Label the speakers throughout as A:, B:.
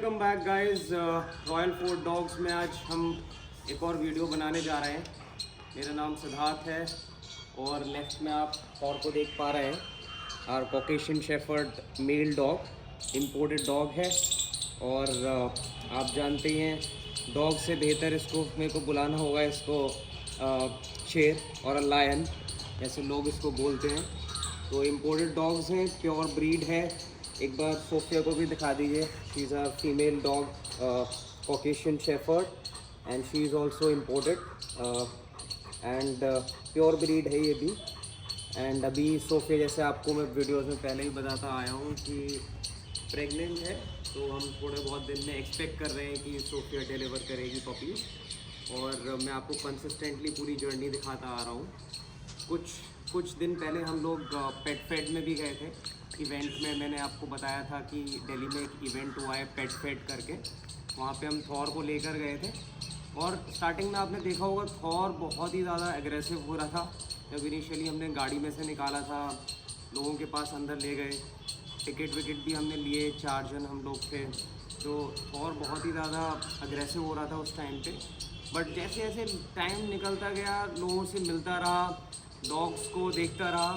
A: Welcome back guys. Royal fort dogs में आज हम एक और वीडियो बनाने जा रहे हैं। मेरा नाम सिद्धार्थ है और नेक्स्ट में आप थॉर को देख पा रहे हैं। और Caucasian shepherd mail dog imported dog है और आप जानते ही हैं डॉग से बेहतर इसको मेरे को बुलाना होगा, इसको शेर और लायन ऐसे लोग इसको बोलते हैं। तो इंपोर्टेड डॉग्स हैं, प्योर ब्रीड है। एक बार सोफिया को भी दिखा दीजिए। She is a female dog Caucasian shepherd and she is also imported and pure breed है ये भी। एंड अभी सोफिया जैसे आपको मैं वीडियोस में पहले ही बताता आया हूँ कि प्रेग्नेंट है, तो हम थोड़े बहुत दिन में एक्सपेक्ट कर रहे हैं कि सोफिया डिलीवर करेगी पपीज़। और मैं आपको कंसिस्टेंटली पूरी जर्नी दिखाता आ रहा हूँ। कुछ दिन पहले हम लोग पेट फेड में भी गए थे इवेंट में। मैंने आपको बताया था कि दिल्ली में एक इवेंट हुआ है पेट फेड करके, वहाँ पे हम थॉर को लेकर गए थे। और स्टार्टिंग में आपने देखा होगा थॉर बहुत ही ज़्यादा एग्रेसिव हो रहा था। जब इनिशियली हमने गाड़ी में से निकाला था, लोगों के पास अंदर ले गए, टिकट विकेट भी हमने लिए, 4 जन हम लोग थे। तो थॉर बहुत ही ज़्यादा एग्रेसिव हो रहा था उस टाइम पे। बट जैसे जैसे टाइम निकलता गया, लोगों से मिलता रहा, डॉग्स को देखता रहा,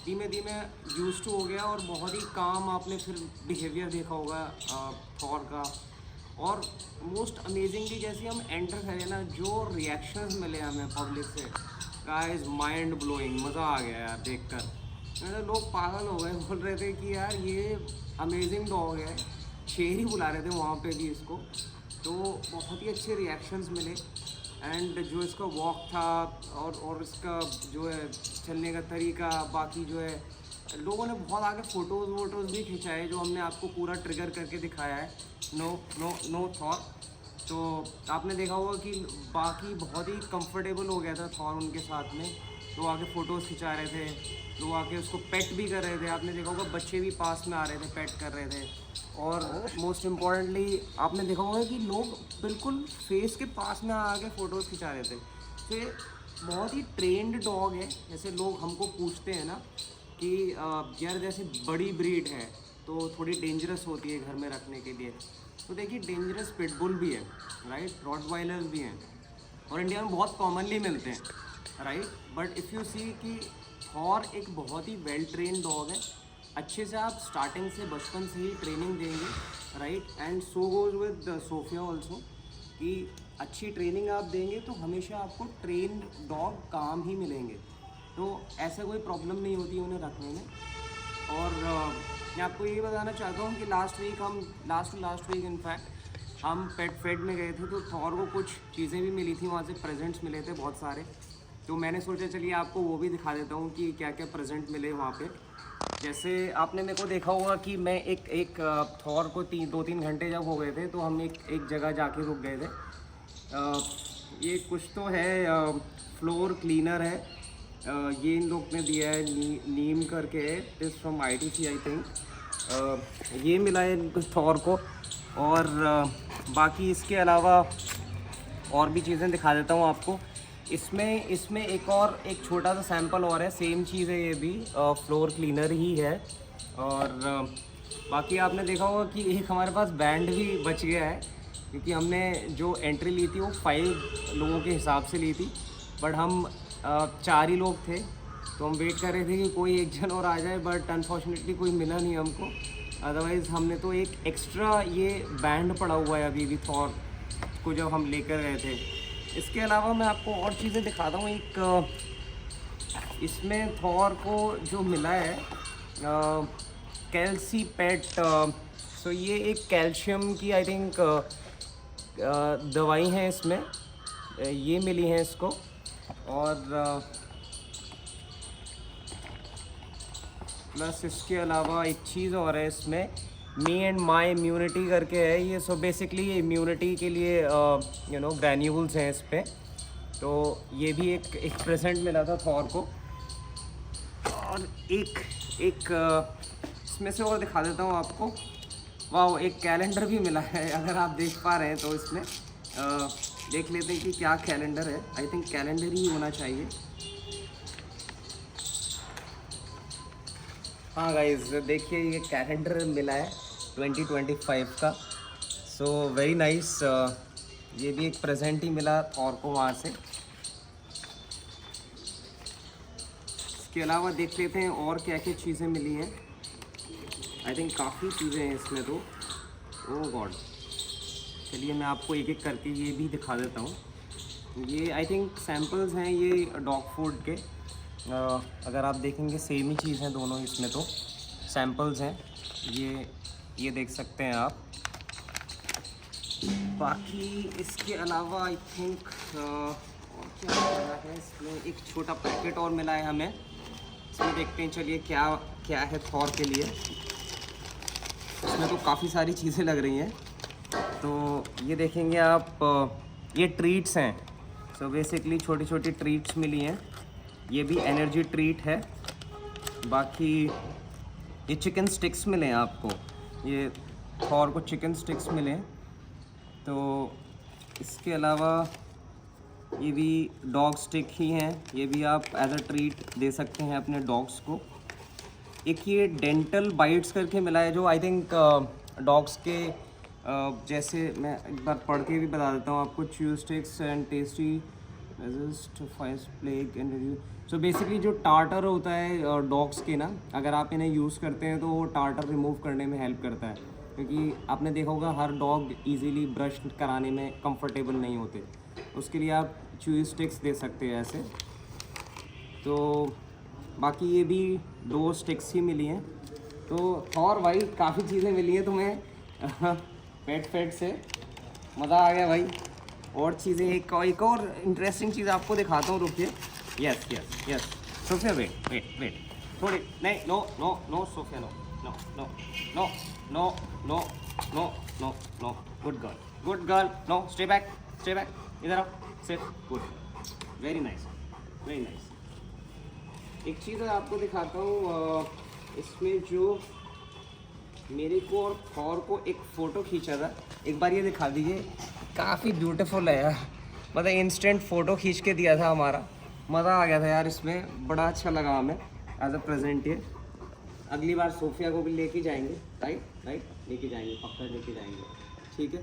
A: धीमे धीमे यूज़ टू हो गया और बहुत ही काम आपने फिर बिहेवियर देखा होगा थॉर का। और मोस्ट अमेजिंगली जैसे हम एंटर करे ना, जो रिएक्शंस मिले हमें पब्लिक से, गाइस माइंड ब्लोइंग, मज़ा आ गया यार देखकर। मतलब लोग पागल हो गए, बोल रहे थे कि यार ये अमेजिंग डॉग है। शेर ही बुला रहे थे वहाँ पे भी इसको। तो बहुत ही अच्छे रिएक्शंस मिले एंड जो इसका वॉक था और इसका जो है चलने का तरीका, बाकी जो है लोगों ने बहुत आगे फ़ोटोज़ भी खिंचाए, जो हमने आपको पूरा ट्रिगर करके दिखाया है। No Thor. तो आपने देखा होगा कि बाकी बहुत ही कंफर्टेबल हो गया था थॉर उनके साथ में। लोग आके फ़ोटोज़ खिंचा रहे थे, लोग आके उसको पेट भी कर रहे थे। आपने देखा होगा बच्चे भी पास में आ रहे थे, पेट कर रहे थे। और मोस्ट इम्पॉर्टेंटली आपने देखा होगा कि लोग बिल्कुल फेस के पास में आके फ़ोटोज़ खिंचा रहे थे। तो ये बहुत ही ट्रेंड डॉग है। जैसे लोग हमको पूछते हैं ना कि यार जैसे बड़ी ब्रीड है तो थोड़ी डेंजरस होती है घर में रखने के लिए। तो देखिए डेंजरस पिटबुल भी है, राइट, रॉटवाइलर्स भी हैं और इंडिया में बहुत कॉमनली मिलते हैं, right. But if you see कि थॉर एक बहुत ही वेल ट्रेन डॉग है। अच्छे से आप स्टार्टिंग से बचपन से ही ट्रेनिंग देंगे, right. And so goes with Sophia also कि अच्छी ट्रेनिंग आप देंगे तो हमेशा आपको ट्रेन डॉग काम ही मिलेंगे। तो ऐसा कोई प्रॉब्लम नहीं होती उन्हें रखने में। और मैं आपको ये बताना चाहता हूँ कि लास्ट वीक इनफैक्ट हम पेट फेड में गए थे, तो थॉर को कुछ चीज़ें भी मिली थी, वहाँ से प्रेजेंट्स मिले थे बहुत सारे। तो मैंने सोचा चलिए आपको वो भी दिखा देता हूँ कि क्या क्या प्रेजेंट मिले वहाँ पे। जैसे आपने मेरे को देखा होगा कि मैं एक थॉर को 2-3 घंटे जब हो गए थे, तो हम एक जगह जाके रुक गए थे। ये कुछ तो है, फ्लोर क्लीनर है। ये इन लोग ने दिया है, नीम करके है, is from ITC I think. ये मिला है इनको थॉर को। और बाकी इसके अलावा और भी चीज़ें दिखा देता हूँ आपको। इसमें एक छोटा सा सैंपल और है, सेम चीज़ है ये भी, फ्लोर क्लीनर ही है। और बाकी आपने देखा होगा कि एक हमारे पास बैंड भी बच गया है, क्योंकि हमने जो एंट्री ली थी वो 5 लोगों के हिसाब से ली थी। बट हम 4 ही लोग थे, तो हम वेट कर रहे थे कि कोई एक जन और आ जाए, बट अनफॉर्चुनेटली कोई मिला नहीं हमको। अदरवाइज़ हमने तो एक एक्स्ट्रा ये बैंड पड़ा हुआ है अभी भी थॉर को जब हम लेकर गए थे। इसके अलावा मैं आपको और चीज़ें दिखाता हूँ। एक इसमें थॉर को जो मिला है कैल्सी पेट। सो ये एक कैल्शियम की आई थिंक दवाई है इसमें, ये मिली है इसको। और प्लस इसके अलावा एक चीज़ और है इसमें, मी एंड माई इम्यूनिटी करके है ये। सो बेसिकली ये इम्यूनिटी के लिए ग्रैन्यूल्स हैं इस पर। तो ये भी एक प्रेजेंट मिला था थॉर को। और एक इसमें से और दिखा देता हूँ आपको। वाह, एक कैलेंडर भी मिला है, अगर आप देख पा रहे हैं तो। इसमें देख लेते हैं कि क्या कैलेंडर है। आई थिंक कैलेंडर ही होना चाहिए। हाँ गाइस, देखिए ये कैलेंडर मिला है 2025 का। So very nice. ये भी एक प्रेजेंट ही मिला थॉर को वहाँ से। इसके अलावा देख लेते हैं और क्या क्या चीज़ें मिली हैं। आई थिंक काफ़ी चीज़ें हैं इसमें तो। ओह गॉड, चलिए मैं आपको एक एक करके ये भी दिखा देता हूँ। ये आई थिंक सैम्पल्स हैं ये डॉग फूड के। अगर आप देखेंगे सेम ही चीज़ हैं दोनों इसमें, तो सैम्पल्स हैं ये देख सकते हैं आप। बाकी इसके अलावा आई थिंक और क्या मिला है इसमें, एक छोटा पैकेट और मिला है हमें। इसमें देखते हैं चलिए क्या क्या है थॉर के लिए। इसमें तो काफ़ी सारी चीज़ें लग रही हैं। तो ये देखेंगे आप, ये ट्रीट्स हैं। सो बेसिकली छोटी छोटी ट्रीट्स मिली हैं। ये भी एनर्जी ट्रीट है। बाकी ये चिकन स्टिक्स मिले हैं आपको, ये थॉर को चिकन स्टिक्स मिले हैं। तो इसके अलावा ये भी डॉग स्टिक ही हैं, ये भी आप एज अ ट्रीट दे सकते हैं अपने डॉग्स को। एक ये डेंटल बाइट्स करके मिला है, जो आई थिंक डॉग्स के जैसे मैं एक बार पढ़ के भी बता देता हूँ आपको। Chew sticks and tasty resist fries plague and so basically जो टार्टर होता है डॉग्स के ना, अगर आप इन्हें यूज़ करते हैं तो वो टार्टर रिमूव करने में हेल्प करता है। क्योंकि आपने देखा होगा हर डॉग इजीली ब्रश कराने में कंफर्टेबल नहीं होते, उसके लिए आप च्यू स्टिक्स दे सकते हैं ऐसे। तो बाकी ये भी 2 स्टिक्स ही मिली हैं। तो और भाई काफ़ी चीज़ें मिली हैं तुम्हें पेट से, मज़ा आ गया भाई। और चीज़ें एक और इंटरेस्टिंग चीज़ आपको दिखाता हूँ, रुकिए। Yes yes yes Sophia, wait थोड़ी, नहीं no Sophia, no good girl, no stay back इधर आओ, सिट, गुड, वेरी नाइस। एक चीज़ आपको दिखाता हूँ, इसमें जो मेरे को और थॉर को एक फ़ोटो खींचा था, एक बार ये दिखा दीजिए। काफ़ी ब्यूटीफुल है यार, मतलब इंस्टेंट फ़ोटो खींच के दिया था हमारा, मज़ा आ गया था यार इसमें, बड़ा अच्छा लगा हमें एज अ प्रेजेंट। ये अगली बार सोफिया को भी लेके जाएंगे, राइट लेके जाएंगे, पक्का लेके जाएंगे, ठीक है।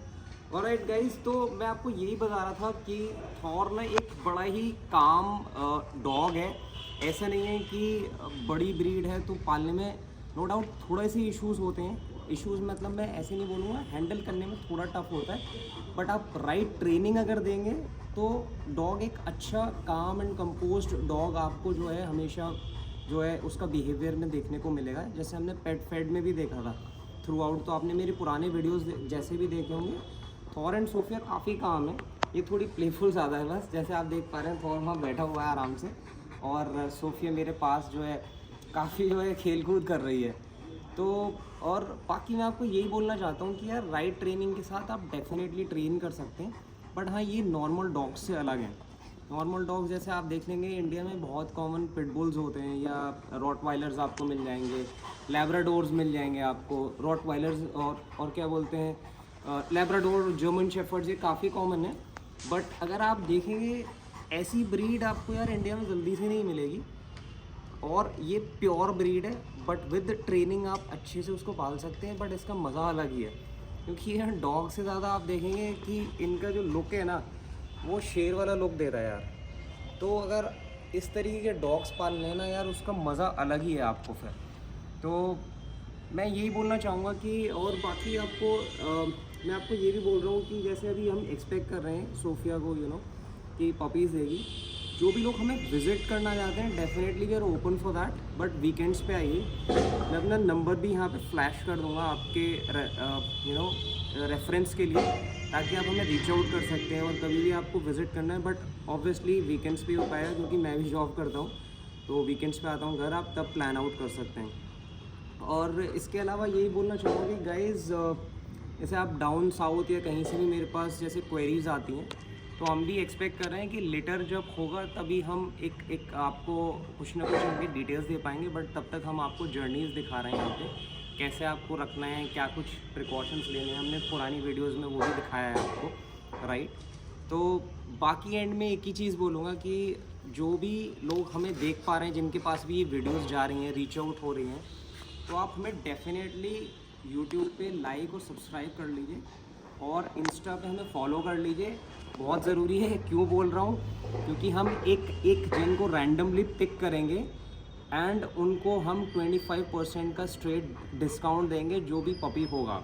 A: और राइट गाइज, तो मैं आपको यही बता रहा था कि थॉर ना एक बड़ा ही काम डॉग है। ऐसा नहीं है कि बड़ी ब्रीड है तो पालने में नो डाउट थोड़े से इश्यूज़ होते हैं। इश्यूज़ मतलब मैं ऐसे नहीं बोलूँगा, हैंडल करने में थोड़ा टफ होता है, बट आप राइट ट्रेनिंग अगर देंगे तो डॉग एक अच्छा काम एंड कंपोज्ड डॉग आपको जो है हमेशा जो है उसका बिहेवियर में देखने को मिलेगा। जैसे हमने पेट फेड में भी देखा था थ्रू आउट, तो आपने मेरे पुराने वीडियोज़ जैसे भी देखे होंगे। थॉर एंड सोफिया काफ़ी काम है, ये थोड़ी प्लेफुल ज़्यादा है बस। जैसे आप देख पा रहे हैं थॉर वहाँ बैठा हुआ है आराम से, और सोफिया मेरे पास जो है काफ़ी जो है खेल कूद कर रही है। तो और बाकी मैं आपको यही बोलना चाहता हूँ कि यार राइट ट्रेनिंग के साथ आप डेफिनेटली ट्रेन कर सकते हैं, बट हाँ ये नॉर्मल डॉग्स से अलग हैं। नॉर्मल डॉग्स जैसे आप देख लेंगे इंडिया में बहुत कॉमन पिटबुल्स होते हैं, या रॉटवाइलर्स आपको मिल जाएंगे, लैब्राडोर्स मिल जाएंगे आपको, रॉटवाइलर्स और क्या बोलते हैं लैब्राडोर, जर्मन शेफर्ड्स, ये काफ़ी कॉमन है। बट अगर आप देखेंगे ऐसी ब्रीड आपको यार इंडिया में जल्दी से नहीं मिलेगी, और ये प्योर ब्रीड है, बट विद ट्रेनिंग आप अच्छे से उसको पाल सकते हैं। बट इसका मज़ा अलग ही है, क्योंकि ये डॉग से ज़्यादा आप देखेंगे कि इनका जो लुक है ना वो शेर वाला लुक दे रहा है यार। तो अगर इस तरीके के डॉग्स पाल लेना यार, उसका मज़ा अलग ही है आपको फिर। तो मैं यही बोलना चाहूँगा कि और बाकी आपको मैं आपको ये भी बोल रहा हूँ कि जैसे अभी हम एक्सपेक्ट कर रहे हैं सोफिया को कि पपीज़ देगी। जो भी लोग हमें विज़िट करना चाहते हैं definitely we are open for that, but weekends पे आइए। मैं अपना नंबर भी यहाँ पे फ्लैश कर दूँगा आपके रेफरेंस के लिए, ताकि आप हमें रीच आउट कर सकते हैं और कभी भी आपको विज़िट करना है। बट ऑब्वियसली वीकेंड्स पे हो पाएगा, क्योंकि मैं भी जॉब करता हूँ, तो वीकेंड्स पे आता हूँ घर, आप तब प्लान आउट कर सकते हैं। और इसके अलावा यही बोलना चाहूँगा कि गाइज़ जैसे आप डाउन साउथ या कहीं से भी मेरे पास जैसे क्वेरीज़ आती हैं, तो हम भी एक्सपेक्ट कर रहे हैं कि लेटर जब होगा तभी हम एक आपको कुछ ना कुछ उनकी डिटेल्स दे पाएंगे। बट तब तक हम आपको जर्नीज़ दिखा रहे हैं यहाँ पे, कैसे आपको रखना है, क्या कुछ प्रिकॉशंस लेने हैं। हमने पुरानी वीडियोज़ में वो भी दिखाया है आपको, राइट। तो बाकी एंड में एक ही चीज़ बोलूँगा कि जो भी लोग हमें देख पा रहे हैं, जिनके पास भी ये वीडियोज़ जा रही हैं, रीच आउट हो रही हैं, तो आप हमें डेफिनेटली यूट्यूब पे लाइक और सब्सक्राइब कर लीजिए। और इंस्टा पे हमें फॉलो कर लीजिए, बहुत ज़रूरी है। क्यों बोल रहा हूँ? क्योंकि हम एक जन को रैंडमली पिक करेंगे एंड उनको हम 25% का स्ट्रेट डिस्काउंट देंगे जो भी पपी होगा।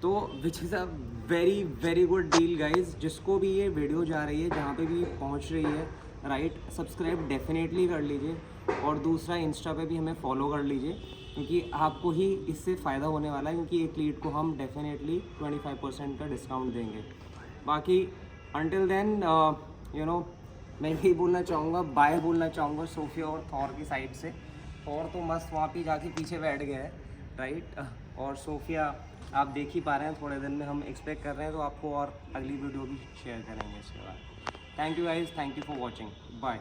A: तो which is a very very good deal guys. जिसको भी ये वीडियो जा रही है, जहाँ पे भी पहुँच रही है, राइट, सब्सक्राइब डेफिनेटली कर लीजिए। और दूसरा, इंस्टा पे भी हमें फॉलो कर लीजिए, क्योंकि आपको ही इससे फ़ायदा होने वाला है, क्योंकि एक लीड को हम डेफिनेटली 25% का डिस्काउंट देंगे। बाकी अंटिल देन मैं यही बोलना चाहूँगा, बाय बोलना चाहूँगा सोफिया और थॉर की साइड से। थॉर तो मस्त वहाँ पे जाके पीछे बैठ गया है, राइट, और सोफिया आप देख ही पा रहे हैं, थोड़े दिन में हम एक्सपेक्ट कर रहे हैं, तो आपको और अगली वीडियो भी शेयर करेंगे इसके बाद। Thank you guys, thank you for watching, bye.